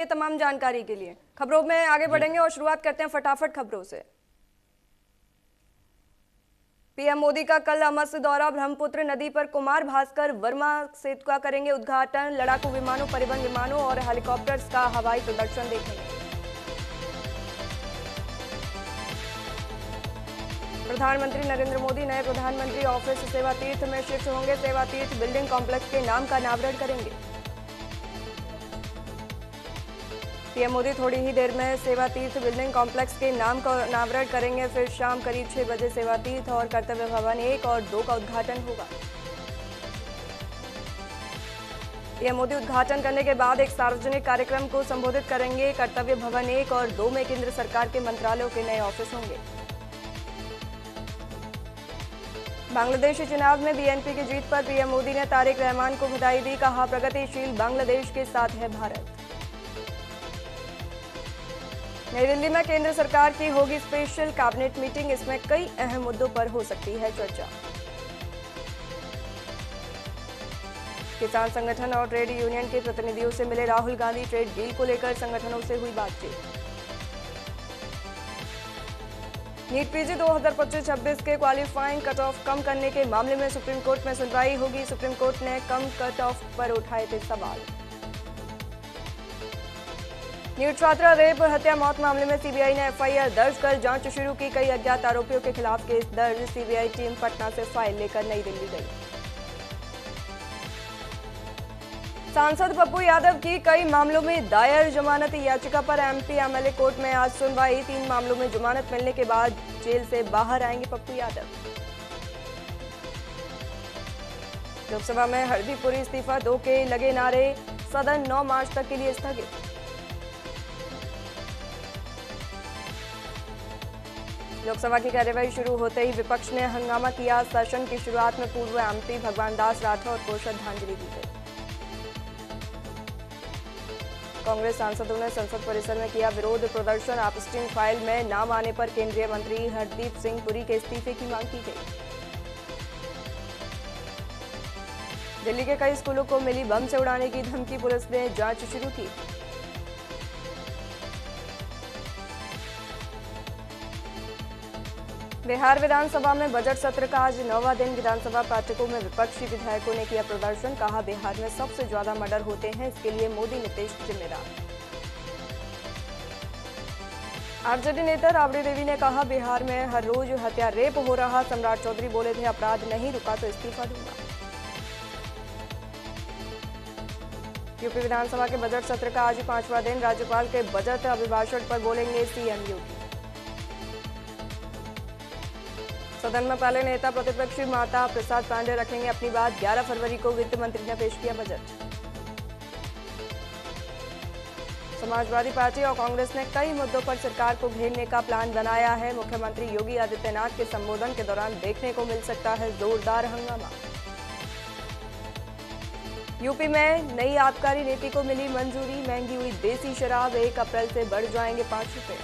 ये तमाम जानकारी के लिए खबरों में आगे बढ़ेंगे और शुरुआत करते हैं फटाफट खबरों से। पीएम मोदी का कल अमरस दौरा, ब्रह्मपुत्र नदी पर कुमार भास्कर वर्मा सेतु का करेंगे उद्घाटन। लड़ाकू विमानों, परिवहन विमानों और हेलीकॉप्टर्स का हवाई प्रदर्शन देखेंगे। प्रधानमंत्री नरेंद्र मोदी नए प्रधानमंत्री ऑफिस सेवा तीर्थ में शिफ्ट होंगे। सेवा तीर्थ बिल्डिंग कॉम्प्लेक्स के नाम का अनावरण करेंगे। पीएम मोदी थोड़ी ही देर में सेवा तीर्थ बिल्डिंग कॉम्प्लेक्स के नाम का अनावरण करेंगे। फिर शाम करीब 6 बजे सेवा तीर्थ और कर्तव्य भवन 1 और 2 का उद्घाटन होगा। पीएम मोदी उद्घाटन करने के बाद एक सार्वजनिक कार्यक्रम को संबोधित करेंगे। कर्तव्य भवन 1 और 2 में केंद्र सरकार के मंत्रालयों के नए ऑफिस होंगे। बांग्लादेशी चुनाव में बीएनपी की जीत पर पीएम मोदी ने तारिक रहमान को बधाई दी। कहा, प्रगतिशील बांग्लादेश के साथ है भारत। नई दिल्ली में केंद्र सरकार की होगी स्पेशल कैबिनेट मीटिंग। इसमें कई अहम मुद्दों पर हो सकती है चर्चा। किसान संगठन और ट्रेड यूनियन के प्रतिनिधियों से मिले राहुल गांधी। ट्रेड डील को लेकर संगठनों से हुई बातचीत। नीट पीजी 2025-26 के क्वालिफाइंग कट ऑफ कम करने के मामले में सुप्रीम कोर्ट में सुनवाई होगी। सुप्रीम कोर्ट ने कम कट ऑफ पर उठाए थे सवाल। नीट छात्रा रेप हत्या मौत मामले में सीबीआई ने एफआईआर दर्ज कर जांच शुरू की। कई अज्ञात आरोपियों के खिलाफ केस दर्ज। सीबीआई टीम पटना से फाइल लेकर नई दिल्ली गई। सांसद पप्पू यादव की कई मामलों में दायर जमानत याचिका पर एमपी एमएलए कोर्ट में आज सुनवाई। 3 मामलों में जमानत मिलने के बाद जेल से बाहर आएंगे पप्पू यादव। लोकसभा में हरदीपुरी इस्तीफा दो के लगे नारे। सदन 9 मार्च तक के लिए स्थगित। लोकसभा की कार्यवाही शुरू होते ही विपक्ष ने हंगामा किया। सेशन की शुरुआत में पूर्व एमपी भगवान दास राठौर को श्रद्धांजलि दी गई। कांग्रेस सांसदों ने संसद परिसर में किया विरोध प्रदर्शन। आपस्टिंग फाइल में नाम आने पर केंद्रीय मंत्री हरदीप सिंह पुरी के इस्तीफे की मांग की गई। दिल्ली के कई स्कूलों को मिली बम से उड़ाने की धमकी। पुलिस ने जांच शुरू की। बिहार विधानसभा में बजट सत्र का आज 9वां दिन। विधानसभा बैठकों में विपक्षी विधायकों ने किया प्रदर्शन। कहा, बिहार में सबसे ज्यादा मर्डर होते हैं, इसके लिए मोदी नीतीश जिम्मेदार। आरजेडी नेता राबड़ी देवी ने कहा, बिहार में हर रोज हत्या रेप हो रहा। सम्राट चौधरी बोले थे, अपराध नहीं रुका तो इस्तीफा दूंगा। यूपी विधानसभा के बजट सत्र का आज 5वां दिन। राज्यपाल के बजट अभिभाषण पर बोलेंगे सीएम योगी। सदन में पहले नेता प्रतिपक्षी माता प्रसाद पांडे रखेंगे अपनी बात। 11 फरवरी को वित्त मंत्री ने पेश किया बजट। समाजवादी पार्टी और कांग्रेस ने कई मुद्दों पर सरकार को घेरने का प्लान बनाया है। मुख्यमंत्री योगी आदित्यनाथ के संबोधन के दौरान देखने को मिल सकता है जोरदार हंगामा। यूपी में नई आबकारी नीति को मिली मंजूरी। महंगी हुई देसी शराब 1 अप्रैल से बढ़ जाएंगे 5 रुपए।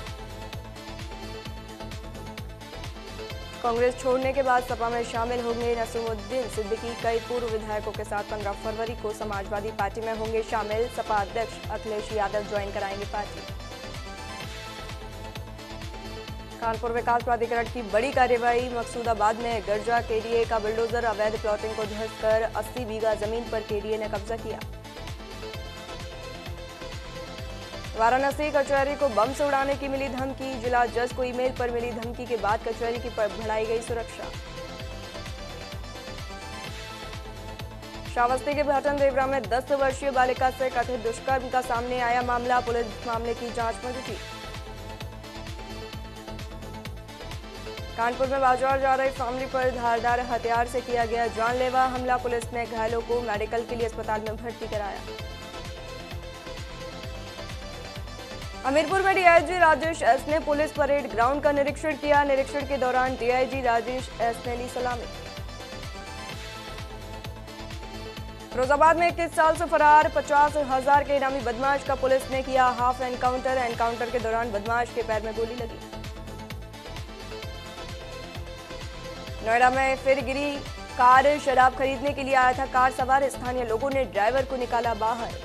कांग्रेस छोड़ने के बाद सपा में शामिल होंगे नसीमुद्दीन सिद्दीकी। कई पूर्व विधायकों के साथ 15 फरवरी को समाजवादी पार्टी में होंगे शामिल। सपा अध्यक्ष अखिलेश यादव ज्वाइन कराएंगे पार्टी। कानपुर विकास प्राधिकरण की बड़ी कार्रवाई। मकसूदाबाद में गर्जा केडीए का बुलडोजर अवैध प्लॉटिंग को ध्वस्त कर 80 बीघा जमीन पर केडीए ने कब्जा किया। वाराणसी कचहरी को बम से उड़ाने की मिली धमकी। जिला जज को ईमेल पर मिली धमकी के बाद कचहरी की बढ़ाई गई सुरक्षा। श्रावस्ती के भटन देवरा में 10 वर्षीय बालिका से कथित दुष्कर्म का सामने आया मामला। पुलिस मामले की जांच में जुटी। कानपुर में बाजार जा रही फैमिली पर धारदार हथियार से किया गया जानलेवा हमला। पुलिस ने घायलों को मेडिकल के लिए अस्पताल में भर्ती कराया। हमीरपुर में डीआईजी राजेश एस ने पुलिस परेड ग्राउंड का निरीक्षण किया। निरीक्षण के दौरान डीआईजी राजेश एस ने ली सलामी। फिरोजाबाद में 21 साल से फरार 50,000 के इनामी बदमाश का पुलिस ने किया हाफ एनकाउंटर। एनकाउंटर के दौरान बदमाश के पैर में गोली लगी। नोएडा में फिर गिरी कार। शराब खरीदने के लिए आया था कार सवार। स्थानीय लोगों ने ड्राइवर को निकाला बाहर।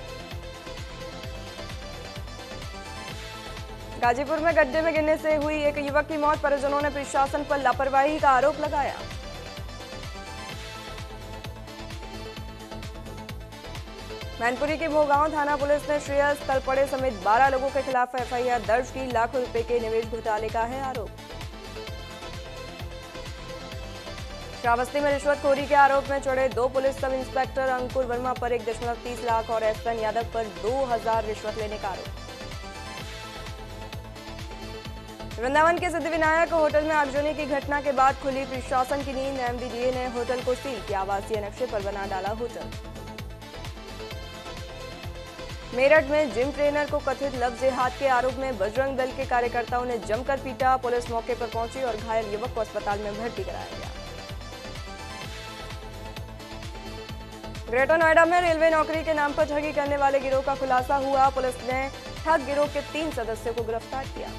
गाजीपुर में गड्ढे में गिरने से हुई एक युवक की मौत, परिजनों ने प्रशासन पर लापरवाही का आरोप लगाया। मैनपुरी के भोगांव थाना पुलिस ने श्रेयस तलपड़े समेत 12 लोगों के खिलाफ एफआईआर दर्ज की। लाखों रुपए के निवेश घोटाले का है आरोप। श्रावस्ती में रिश्वतखोरी के आरोप में चढ़े 2 पुलिस सब इंस्पेक्टर अंकुर वर्मा पर 1.30 लाख और एसएन यादव पर 2000 रिश्वत लेने का आरोप। वृंदावन के सिद्धिविनायक होटल में आगजनी की घटना के बाद खुली प्रशासन की नींद। एमवीडीए ने होटल को सील किया, आवासीय नक्शे पर बना डाला होटल। मेरठ में जिम ट्रेनर को कथित लव-जिहाद के आरोप में बजरंग दल के कार्यकर्ताओं ने जमकर पीटा। पुलिस मौके पर पहुंची और घायल युवक को अस्पताल में भर्ती कराया गया। ग्रेटर नोएडा में रेलवे नौकरी के नाम पर ठगी करने वाले गिरोह का खुलासा हुआ। पुलिस ने ठग गिरोह के 3 सदस्यों को गिरफ्तार किया।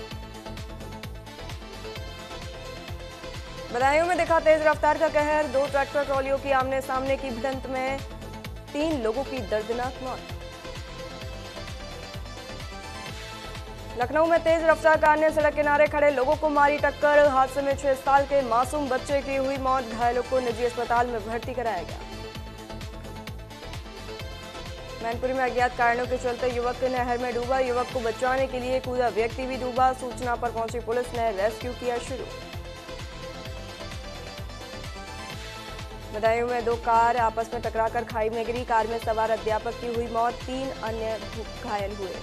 बदायूं में दिखा तेज रफ्तार का कहर, 2 ट्रैक्टर ट्रॉलियों की आमने सामने की भिड़ंत में 3 लोगों की दर्दनाक मौत। लखनऊ में तेज रफ्तार कार ने सड़क किनारे खड़े लोगों को मारी टक्कर। हादसे में 6 साल के मासूम बच्चे की हुई मौत, घायलों को निजी अस्पताल में भर्ती कराया गया। मैनपुरी में अज्ञात कारणों के चलते युवक नहर में डूबा, युवक को बचाने के लिए कूदा व्यक्ति भी डूबा। सूचना पर पहुंची पुलिस ने रेस्क्यू किया शुरू। बदायूं में 2 कार आपस में टकराकर खाई में गिरी, कार में सवार अध्यापक की हुई मौत, 3 अन्य घायल हुए।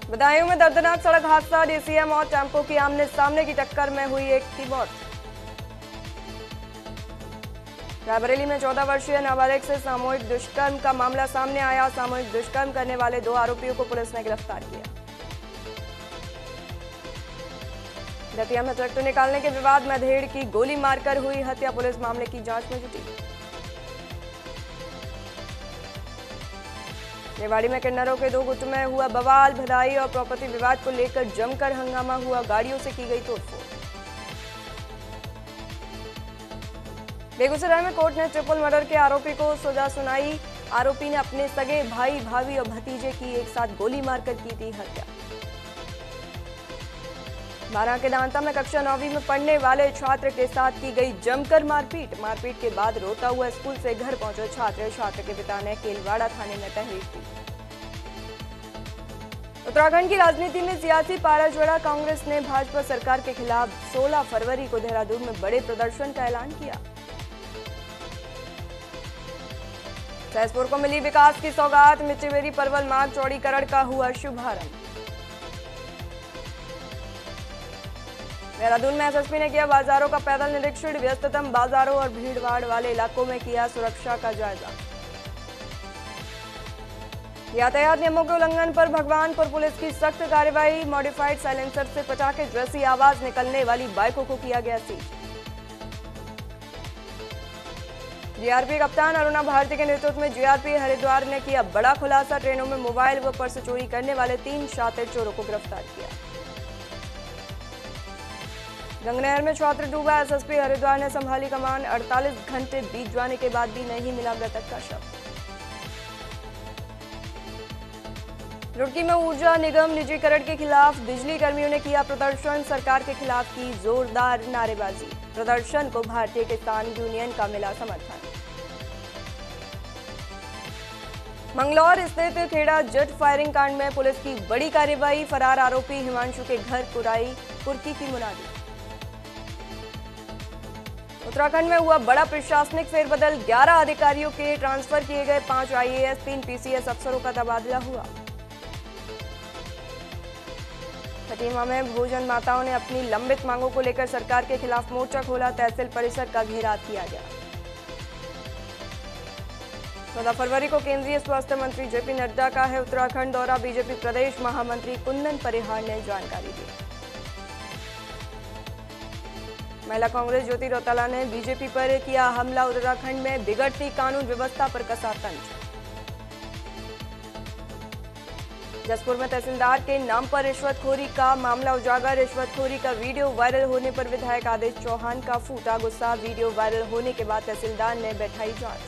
बदायूं में दर्दनाक सड़क हादसा, डीसीएम और टेम्पो की आमने सामने की टक्कर में हुई एक की मौत। रायबरेली में 14 वर्षीय नाबालिग से सामूहिक दुष्कर्म का मामला सामने आया। सामूहिक दुष्कर्म करने वाले 2 आरोपियों को पुलिस ने गिरफ्तार किया। दतिया में ट्रैक्टर निकालने के विवाद में अधेड़ की गोली मारकर हुई हत्या, पुलिस मामले की जांच में जुटी। रेवाड़ी में किन्नरों के 2 गुट में हुआ बवाल, भदाई और प्रॉपर्टी विवाद को लेकर जमकर हंगामा हुआ, गाड़ियों से की गई तोड़फोड़। बेगूसराय में कोर्ट ने ट्रिपल मर्डर के आरोपी को सजा सुनाई। आरोपी ने अपने सगे भाई, भाभी और भतीजे की एक साथ गोली मारकर की थी हत्या। बारां के दांता में कक्षा 9वीं में पढ़ने वाले छात्र के साथ की गई जमकर मारपीट। मारपीट के बाद रोता हुआ स्कूल से घर पहुंचे छात्र के पिता ने केलवाड़ा थाने में तहरीर दी। उत्तराखंड की राजनीति में सियासी पारा चढ़ा, कांग्रेस ने भाजपा सरकार के खिलाफ 16 फरवरी को देहरादून में बड़े प्रदर्शन का ऐलान किया। सहसपुर को मिली विकास की सौगात, मिट्टीबेरी परवल मार्ग चौड़ीकरण का हुआ शुभारंभ। देहरादून में एसएसपी ने किया बाजारों का पैदल निरीक्षण, व्यस्ततम बाजारों और भीड़भाड़ वाले इलाकों में किया सुरक्षा का जायजा। यातायात नियमों के उल्लंघन पर भगवानपुर पुलिस की सख्त कार्रवाई, मॉडिफाइड साइलेंसर से पटाखे जैसी आवाज निकलने वाली बाइकों को किया गया सीज। जीआरपी कप्तान अरुणा भारती के नेतृत्व में जीआरपी हरिद्वार ने किया बड़ा खुलासा, ट्रेनों में मोबाइल व पर्स चोरी करने वाले 3 शातिर चोरों को गिरफ्तार किया। गंगनहर में छात्र डूबा, एसएसपी हरिद्वार ने संभाली कमान, 48 घंटे बीत जाने के बाद भी नहीं मिला मृतक का शव। रुड़की में ऊर्जा निगम निजीकरण के खिलाफ बिजली कर्मियों ने किया प्रदर्शन, सरकार के खिलाफ की जोरदार नारेबाजी। प्रदर्शन को भारतीय किसान यूनियन का मिला समर्थन। मंगलौर स्थित खेड़ा जेट फायरिंग कांड में पुलिस की बड़ी कार्रवाई, फरार आरोपी हिमांशु के घर कुराई कुर्की की मुनादी। उत्तराखंड में हुआ बड़ा प्रशासनिक फेरबदल, 11 अधिकारियों के ट्रांसफर किए गए, 5 आईएएस 3 पीसीएस अफसरों का तबादला हुआ। खटीमा में भोजन माताओं ने अपनी लंबित मांगों को लेकर सरकार के खिलाफ मोर्चा खोला, तहसील परिसर का घेराव किया गया। 14 फरवरी को केंद्रीय स्वास्थ्य मंत्री जेपी नड्डा का है उत्तराखंड दौरा, बीजेपी प्रदेश महामंत्री कुंदन परिहार ने जानकारी दी। महिला कांग्रेस ज्योति रौतेला ने बीजेपी पर किया हमला, उत्तराखंड में बिगड़ती कानून व्यवस्था पर कसा तंज। जसपुर में तहसीलदार के नाम पर रिश्वतखोरी का मामला उजागर, रिश्वतखोरी का वीडियो वायरल होने पर विधायक आदेश चौहान का फूटा गुस्सा, वीडियो वायरल होने के बाद तहसीलदार ने बैठाई जांच।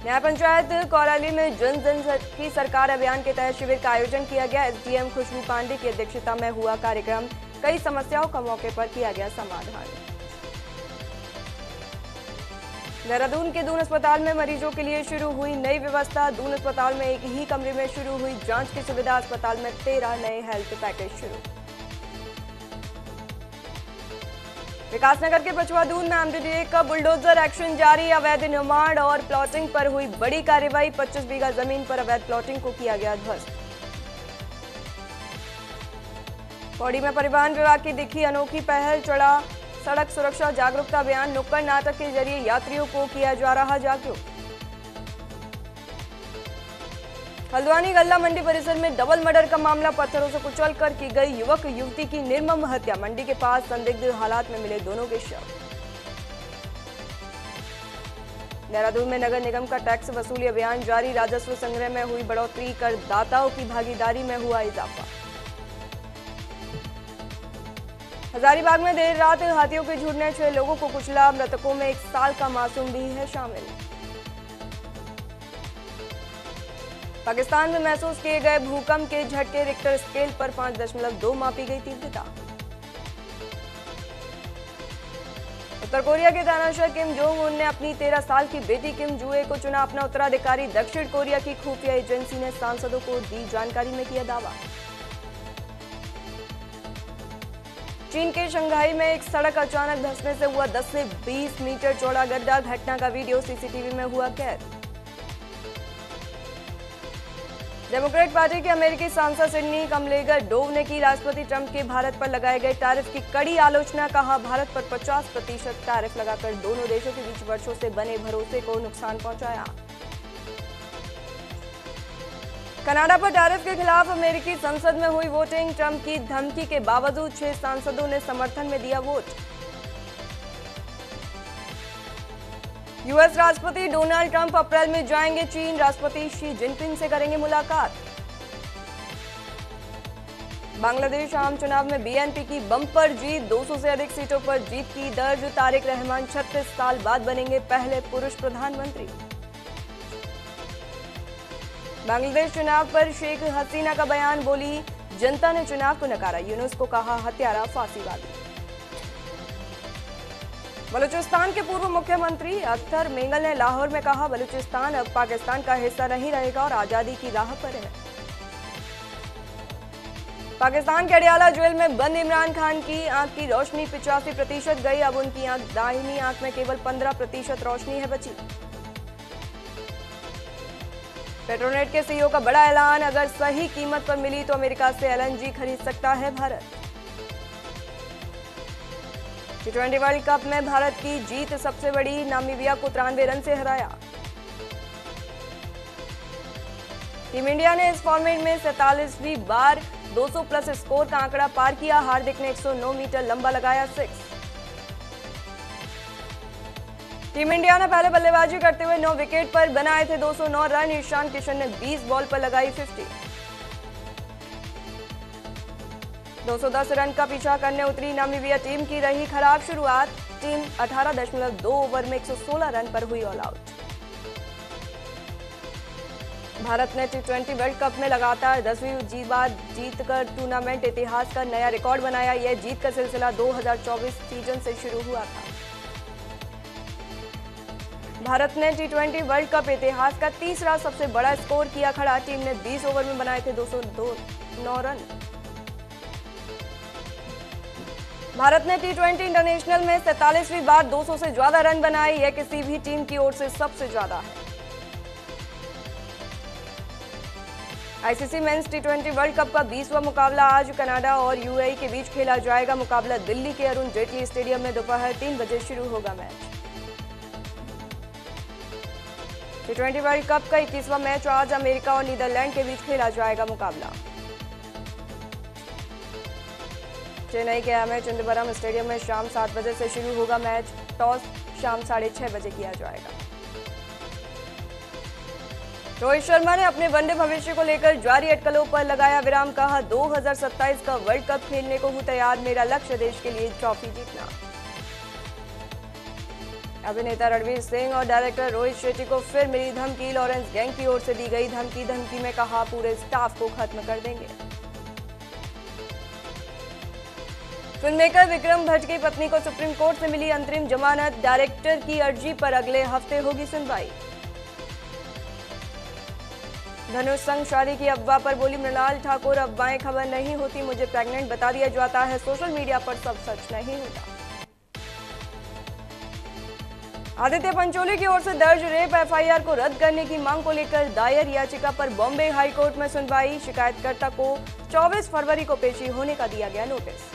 न्याय पंचायत कौराली में जन जन की सरकार अभियान के तहत शिविर का आयोजन किया गया। एसडीएम खुशबू पांडे की अध्यक्षता में हुआ कार्यक्रम। कई समस्याओं का मौके पर किया गया समाधान। देहरादून के दून अस्पताल में मरीजों के लिए शुरू हुई नई व्यवस्था। दून अस्पताल में एक ही कमरे में शुरू हुई जांच की सुविधा। अस्पताल में 13 नए हेल्थ पैकेज शुरू। विकासनगर के पचवा दून में एमडीडीए का बुलडोजर एक्शन जारी। अवैध निर्माण और प्लॉटिंग पर हुई बड़ी कार्रवाई। 25 बीघा जमीन पर अवैध प्लॉटिंग को किया गया ध्वस्त। पौड़ी में परिवहन विभाग की दिखी अनोखी पहल। चढ़ा सड़क सुरक्षा जागरूकता अभियान। नुक्कड़ नाटक के जरिए यात्रियों को किया जा रहा जागरूक। हल्द्वानी गल्ला मंडी परिसर में डबल मर्डर का मामला। पत्थरों से कुचलकर की गई युवक युवती की निर्मम हत्या। मंडी के पास संदिग्ध हालात में मिले दोनों के शव। देहरादून में नगर निगम का टैक्स वसूली अभियान जारी। राजस्व संग्रह में हुई बढ़ोतरी। करदाताओं की भागीदारी में हुआ इजाफा। हजारीबाग में देर रात हाथियों के झुंड ने 6 लोगों को कुचला। मृतकों में 1 साल का मासूम भी है शामिल। पाकिस्तान में महसूस किए गए भूकंप के झटके। रिक्टर स्केल पर 5.2 मापी गई तीव्रता। उत्तर कोरिया के तानाशाह किम जोंग उन ने अपनी 13 साल की बेटी किम जुए को चुना अपना उत्तराधिकारी। दक्षिण कोरिया की खुफिया एजेंसी ने सांसदों को दी जानकारी में किया दावा। चीन के शंघाई में एक सड़क अचानक धंसने से हुआ 10 से 20 मीटर चौड़ा गड्ढा। घटना का वीडियो सीसीटीवी में हुआ कैद। डेमोक्रेट पार्टी के अमेरिकी सांसद सिडनी कमलेगर डोव ने की राष्ट्रपति ट्रंप के भारत पर लगाए गए टैरिफ की कड़ी आलोचना। कहा, भारत पर 50% टैरिफ लगाकर दोनों देशों के बीच वर्षों से बने भरोसे को नुकसान पहुंचाया। कनाडा पर टैरिफ के खिलाफ अमेरिकी संसद में हुई वोटिंग। ट्रंप की धमकी के बावजूद 6 सांसदों ने समर्थन में दिया वोट। यूएस राष्ट्रपति डोनाल्ड ट्रंप अप्रैल में जाएंगे चीन। राष्ट्रपति शी जिनपिंग से करेंगे मुलाकात। बांग्लादेश आम चुनाव में बीएनपी की बम्पर जीत। 200 से अधिक सीटों पर जीत की दर्ज। तारिक रहमान 36 साल बाद बनेंगे पहले पुरुष प्रधानमंत्री। बांग्लादेश चुनाव पर शेख हसीना का बयान। बोली, जनता ने चुनाव को नकारा। यूनुस को कहा हत्यारा फांसीवादी। बलूचिस्तान के पूर्व मुख्यमंत्री अख्तर मेंगल ने लाहौर में कहा, बलूचिस्तान अब पाकिस्तान का हिस्सा नहीं रहेगा और आजादी की राह पर है। पाकिस्तान के अडियाला जेल में बंद इमरान खान की आंख की रोशनी 85% गई। अब उनकी दाहिनी आंख में केवल 15% रोशनी है बची। पेट्रोनेट के सीईओ का बड़ा ऐलान। अगर सही कीमत पर मिली तो अमेरिका से एलएनजी खरीद सकता है भारत। T20 वर्ल्ड कप में भारत की जीत सबसे बड़ी। नामीबिया को 93 रन से हराया। टीम इंडिया ने इस फॉर्मेट में 47वीं बार 200 प्लस स्कोर का आंकड़ा पार किया। हार्दिक ने 109 मीटर लंबा लगाया 6। टीम इंडिया ने पहले बल्लेबाजी करते हुए 9 विकेट पर बनाए थे 209 रन। ईशान किशन ने 20 बॉल पर लगाई 50। 210 रन का पीछा करने उतरी नामीबिया टीम की रही खराब शुरुआत। टीम 18.2 ओवर में 116 रन पर हुई ऑल आउट। भारत ने T20 वर्ल्ड कप में लगातार 10वीं बार जीतकर टूर्नामेंट इतिहास का नया रिकॉर्ड बनाया। यह जीत का सिलसिला 2024 सीजन से शुरू हुआ था। भारत ने T20 वर्ल्ड कप इतिहास का तीसरा सबसे बड़ा स्कोर किया खड़ा। टीम ने 20 ओवर में बनाए थे 209 रन। भारत ने T20 इंटरनेशनल में 47वीं बार 200 से ज्यादा रन बनाए। यह किसी भी टीम की ओर से सबसे ज्यादा है। ICC men's T20 world cup का 20वां मुकाबला आज कनाडा और यूएई के बीच खेला जाएगा। मुकाबला दिल्ली के अरुण जेटली स्टेडियम में दोपहर 3 बजे शुरू होगा मैच। T20 वर्ल्ड कप का 21वां मैच आज अमेरिका और नीदरलैंड के बीच खेला जाएगा। मुकाबला चेन्नई के एमए चिदंबरम स्टेडियम में शाम 7 बजे से शुरू होगा मैच। टॉस शाम 6:30 बजे किया जाएगा। रोहित शर्मा ने अपने वनडे भविष्य को लेकर जारी अटकलों पर लगाया विराम। कहा, 2027 का वर्ल्ड कप खेलने को हूं तैयार। मेरा लक्ष्य देश के लिए ट्रॉफी जीतना। अभिनेता रणवीर सिंह और डायरेक्टर रोहित शेट्टी को फिर मिली धमकी। लॉरेंस गैंग की ओर से दी गई धमकी में कहा पूरे स्टाफ को खत्म कर देंगे। फिल्ममेकर विक्रम भट्ट की पत्नी को सुप्रीम कोर्ट से मिली अंतरिम जमानत। डायरेक्टर की अर्जी पर अगले हफ्ते होगी सुनवाई। धनुष संग शादी की अफवाह पर बोली मृणाल ठाकुर, अफवाहें खबर नहीं होती, मुझे प्रेग्नेंट बता दिया जाता है, सोशल मीडिया पर सब सच नहीं होता। आदित्य पंचोली की ओर से दर्ज रेप एफआईआर को रद्द करने की मांग को लेकर दायर याचिका पर बॉम्बे हाई कोर्ट में सुनवाई। शिकायतकर्ता को 24 फरवरी को पेशी होने का दिया गया नोटिस।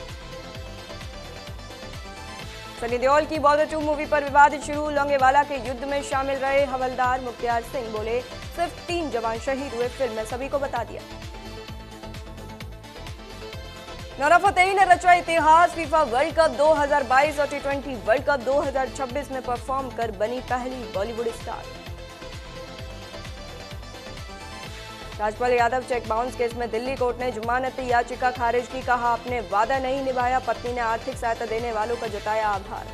सनी देओल की बॉर्डर 2 मूवी पर विवाद शुरू। लोंगेवाला के युद्ध में शामिल रहे हवलदार मुख्तार सिंह बोले सिर्फ 3 जवान शहीद हुए, फिल्म में सभी को बता दिया। नोरा फतेही ने रचा इतिहास। फीफा वर्ल्ड कप 2022 और T20 वर्ल्ड कप 2026 में परफॉर्म कर बनी पहली Bollywood star. Rajpal Yadav cheque bounce case में दिल्ली कोर्ट ने जमानती याचिका खारिज की। कहा आपने वादा नहीं निभाया, पत्नी ने आर्थिक सहायता देने वालों का जताया आभार।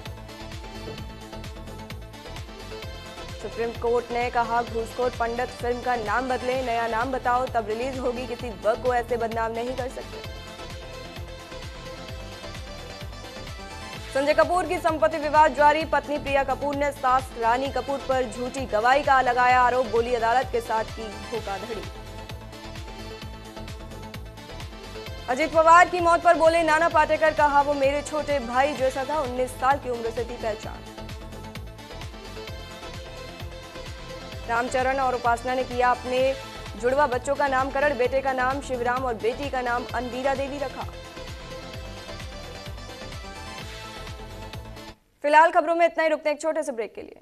सुप्रीम कोर्ट ने कहा घूसखोर पंडित फिल्म का नाम बदले, नया नाम बताओ तब रिलीज होगी, किसी वर्ग को ऐसे बदनाम नहीं कर सकते। संजय कपूर की संपत्ति विवाद जारी। पत्नी प्रिया कपूर ने सास रानी कपूर पर झूठी गवाही का लगाया आरोप। बोली अदालत के साथ की धोखाधड़ी। अजित पवार की मौत पर बोले नाना पाटेकर, कहा वो मेरे छोटे भाई जैसा था, 19 साल की उम्र से थी पहचान। रामचरण और उपासना ने किया अपने जुड़वा बच्चों का नामकरण। बेटे का नाम शिवराम और बेटी का नाम अनवीरा देवी रखा। फिलहाल खबरों में इतना ही, रुकते हैं एक छोटे से ब्रेक के लिए।